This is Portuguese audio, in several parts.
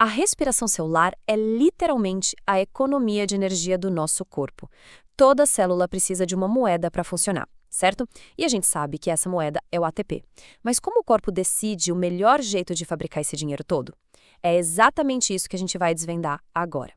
A respiração celular é literalmente a economia de energia do nosso corpo. Toda célula precisa de uma moeda para funcionar, certo? E a gente sabe que essa moeda é o ATP. Mas como o corpo decide o melhor jeito de fabricar esse dinheiro todo? É exatamente isso que a gente vai desvendar agora.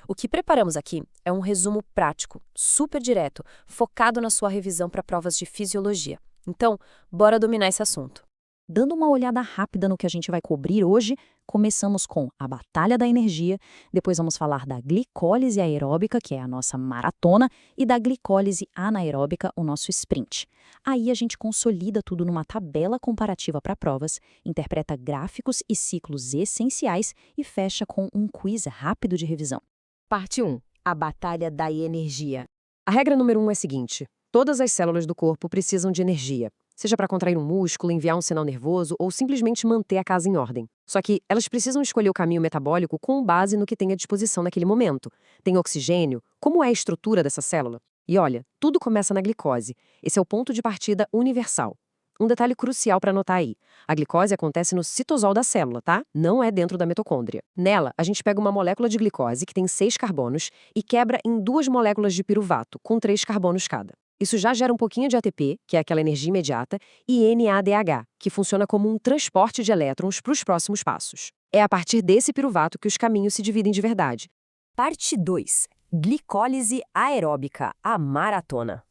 O que preparamos aqui é um resumo prático, super direto, focado na sua revisão para provas de fisiologia. Então, bora dominar esse assunto. Dando uma olhada rápida no que a gente vai cobrir hoje, começamos com a batalha da energia, depois vamos falar da glicólise aeróbica, que é a nossa maratona, e da glicólise anaeróbica, o nosso sprint. Aí a gente consolida tudo numa tabela comparativa para provas, interpreta gráficos e ciclos essenciais e fecha com um quiz rápido de revisão. Parte 1. A batalha da energia. A regra número 1 é a seguinte: todas as células do corpo precisam de energia, seja para contrair um músculo, enviar um sinal nervoso ou simplesmente manter a casa em ordem. Só que elas precisam escolher o caminho metabólico com base no que tem à disposição naquele momento. Tem oxigênio? Como é a estrutura dessa célula? E olha, tudo começa na glicose. Esse é o ponto de partida universal. Um detalhe crucial para anotar aí: a glicose acontece no citosol da célula, tá? Não é dentro da mitocôndria. Nela, a gente pega uma molécula de glicose que tem 6 carbonos e quebra em 2 moléculas de piruvato, com 3 carbonos cada. Isso já gera um pouquinho de ATP, que é aquela energia imediata, e NADH, que funciona como um transporte de elétrons para os próximos passos. É a partir desse piruvato que os caminhos se dividem de verdade. Parte 2. Glicólise aeróbica, a maratona.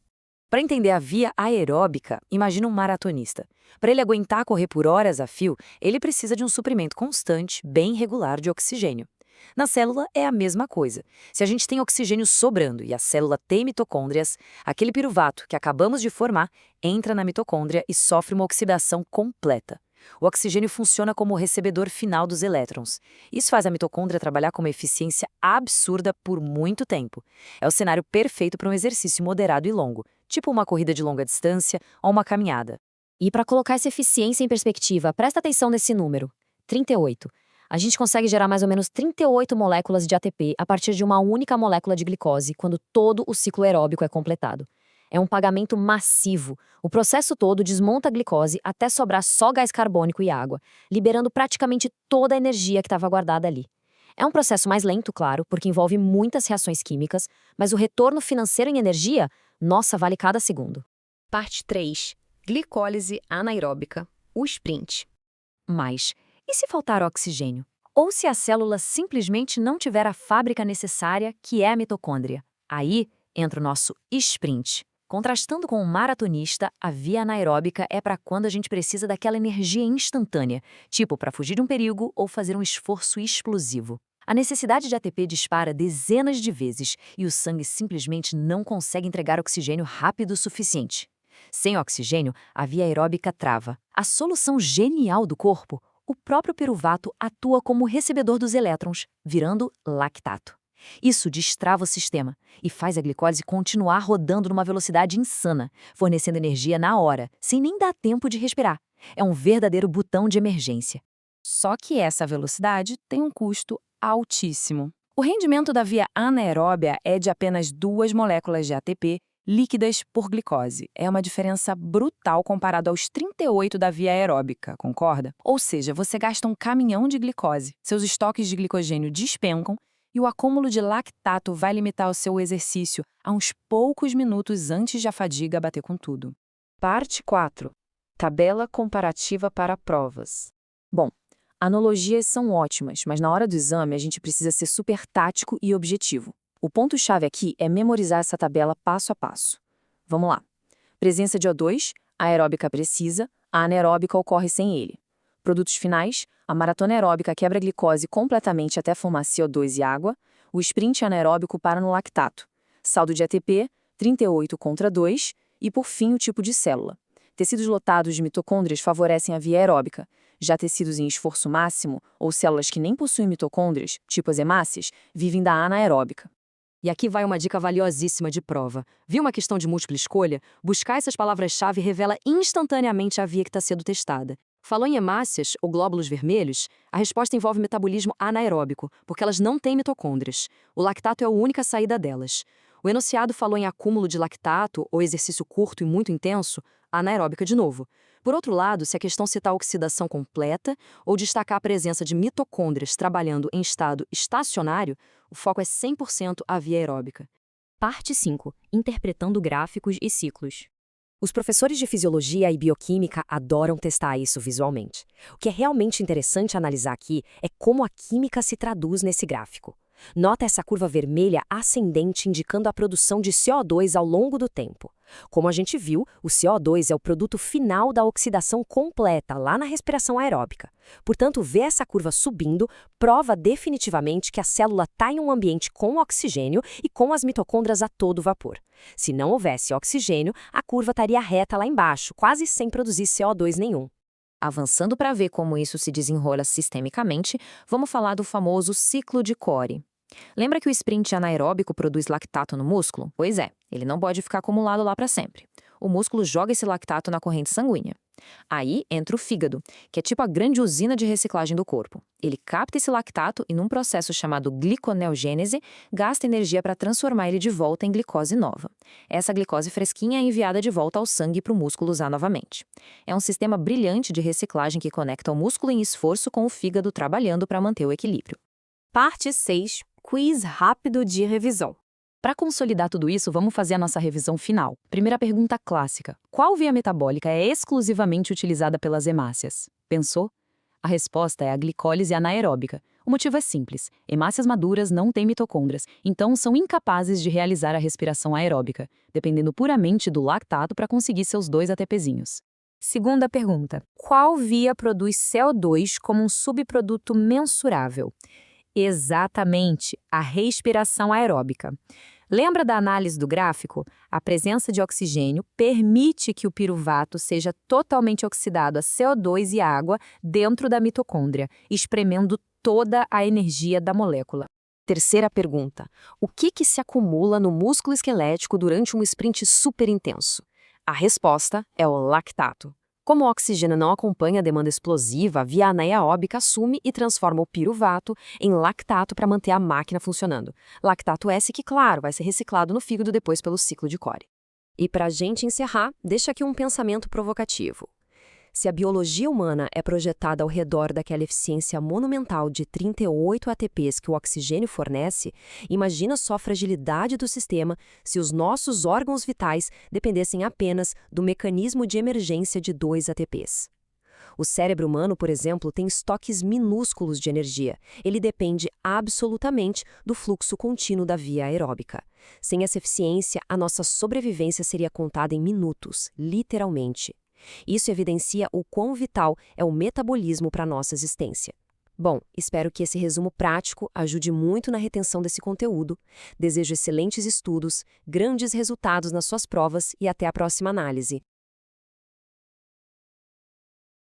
Para entender a via aeróbica, imagina um maratonista. Para ele aguentar correr por horas a fio, ele precisa de um suprimento constante, bem regular de oxigênio. Na célula é a mesma coisa. Se a gente tem oxigênio sobrando e a célula tem mitocôndrias, aquele piruvato que acabamos de formar entra na mitocôndria e sofre uma oxidação completa. O oxigênio funciona como o recebedor final dos elétrons. Isso faz a mitocôndria trabalhar com uma eficiência absurda por muito tempo. É o cenário perfeito para um exercício moderado e longo, tipo uma corrida de longa distância ou uma caminhada. E para colocar essa eficiência em perspectiva, presta atenção nesse número: 38. A gente consegue gerar mais ou menos 38 moléculas de ATP a partir de uma única molécula de glicose quando todo o ciclo aeróbico é completado. É um pagamento massivo. O processo todo desmonta a glicose até sobrar só gás carbônico e água, liberando praticamente toda a energia que estava guardada ali. É um processo mais lento, claro, porque envolve muitas reações químicas, mas o retorno financeiro em energia, nossa, vale cada segundo. Parte 3. Glicólise anaeróbica, o sprint. Mas, e se faltar oxigênio? Ou se a célula simplesmente não tiver a fábrica necessária, que é a mitocôndria? Aí entra o nosso sprint. Contrastando com o maratonista, a via anaeróbica é para quando a gente precisa daquela energia instantânea, tipo para fugir de um perigo ou fazer um esforço explosivo. A necessidade de ATP dispara dezenas de vezes e o sangue simplesmente não consegue entregar oxigênio rápido o suficiente. Sem oxigênio, a via aeróbica trava. A solução genial do corpo: o próprio piruvato atua como recebedor dos elétrons, virando lactato. Isso destrava o sistema e faz a glicose continuar rodando numa velocidade insana, fornecendo energia na hora, sem nem dar tempo de respirar. É um verdadeiro botão de emergência. Só que essa velocidade tem um custo altíssimo. O rendimento da via anaeróbia é de apenas 2 moléculas de ATP líquidas por glicose. É uma diferença brutal comparado aos 38 da via aeróbica, concorda? Ou seja, você gasta um caminhão de glicose, seus estoques de glicogênio despencam e o acúmulo de lactato vai limitar o seu exercício a uns poucos minutos antes de a fadiga bater com tudo. Parte 4. Tabela comparativa para provas. Bom, analogias são ótimas, mas na hora do exame a gente precisa ser super tático e objetivo. O ponto-chave aqui é memorizar essa tabela passo a passo. Vamos lá. Presença de O2, a aeróbica precisa, a anaeróbica ocorre sem ele. Produtos finais: a maratona aeróbica quebra a glicose completamente até formar CO2 e água, o sprint anaeróbico para no lactato. Saldo de ATP, 38 contra 2, e por fim o tipo de célula. Tecidos lotados de mitocôndrias favorecem a via aeróbica. Já tecidos em esforço máximo, ou células que nem possuem mitocôndrias, tipo as hemácias, vivem da anaeróbica. E aqui vai uma dica valiosíssima de prova. Viu uma questão de múltipla escolha? Buscar essas palavras-chave revela instantaneamente a via que está sendo testada. Falou em hemácias, ou glóbulos vermelhos, a resposta envolve metabolismo anaeróbico, porque elas não têm mitocôndrias. O lactato é a única saída delas. O enunciado falou em acúmulo de lactato ou exercício curto e muito intenso, anaeróbica de novo. Por outro lado, se a questão citar a oxidação completa ou destacar a presença de mitocôndrias trabalhando em estado estacionário, o foco é 100% a via aeróbica. Parte 5. Interpretando gráficos e ciclos. Os professores de fisiologia e bioquímica adoram testar isso visualmente. O que é realmente interessante analisar aqui é como a química se traduz nesse gráfico. Nota essa curva vermelha ascendente indicando a produção de CO2 ao longo do tempo. Como a gente viu, o CO2 é o produto final da oxidação completa lá na respiração aeróbica. Portanto, ver essa curva subindo prova definitivamente que a célula está em um ambiente com oxigênio e com as mitocôndrias a todo vapor. Se não houvesse oxigênio, a curva estaria reta lá embaixo, quase sem produzir CO2 nenhum. Avançando para ver como isso se desenrola sistemicamente, vamos falar do famoso ciclo de Cori. Lembra que o sprint anaeróbico produz lactato no músculo? Pois é, ele não pode ficar acumulado lá para sempre. O músculo joga esse lactato na corrente sanguínea. Aí entra o fígado, que é tipo a grande usina de reciclagem do corpo. Ele capta esse lactato e, num processo chamado gliconeogênese, gasta energia para transformar ele de volta em glicose nova. Essa glicose fresquinha é enviada de volta ao sangue para o músculo usar novamente. É um sistema brilhante de reciclagem que conecta o músculo em esforço com o fígado trabalhando para manter o equilíbrio. Parte 6. Quiz rápido de revisão. Para consolidar tudo isso, vamos fazer a nossa revisão final. Primeira pergunta clássica. Qual via metabólica é exclusivamente utilizada pelas hemácias? Pensou? A resposta é a glicólise anaeróbica. O motivo é simples. Hemácias maduras não têm mitocôndrias, então são incapazes de realizar a respiração aeróbica, dependendo puramente do lactato para conseguir seus 2 ATPzinhos. Segunda pergunta. Qual via produz CO2 como um subproduto mensurável? Exatamente, a respiração aeróbica. Lembra da análise do gráfico? A presença de oxigênio permite que o piruvato seja totalmente oxidado a CO2 e água dentro da mitocôndria, espremendo toda a energia da molécula. Terceira pergunta. O que se acumula no músculo esquelético durante um sprint super intenso? A resposta é o lactato. Como o oxigênio não acompanha a demanda explosiva, a via anaeróbica assume e transforma o piruvato em lactato para manter a máquina funcionando. Lactato esse que, claro, vai ser reciclado no fígado depois pelo ciclo de Cori. E para a gente encerrar, deixa aqui um pensamento provocativo. Se a biologia humana é projetada ao redor daquela eficiência monumental de 38 ATPs que o oxigênio fornece, imagina só a fragilidade do sistema se os nossos órgãos vitais dependessem apenas do mecanismo de emergência de 2 ATPs. O cérebro humano, por exemplo, tem estoques minúsculos de energia. Ele depende absolutamente do fluxo contínuo da via aeróbica. Sem essa eficiência, a nossa sobrevivência seria contada em minutos, literalmente. Isso evidencia o quão vital é o metabolismo para a nossa existência. Bom, espero que esse resumo prático ajude muito na retenção desse conteúdo. Desejo excelentes estudos, grandes resultados nas suas provas e até a próxima análise.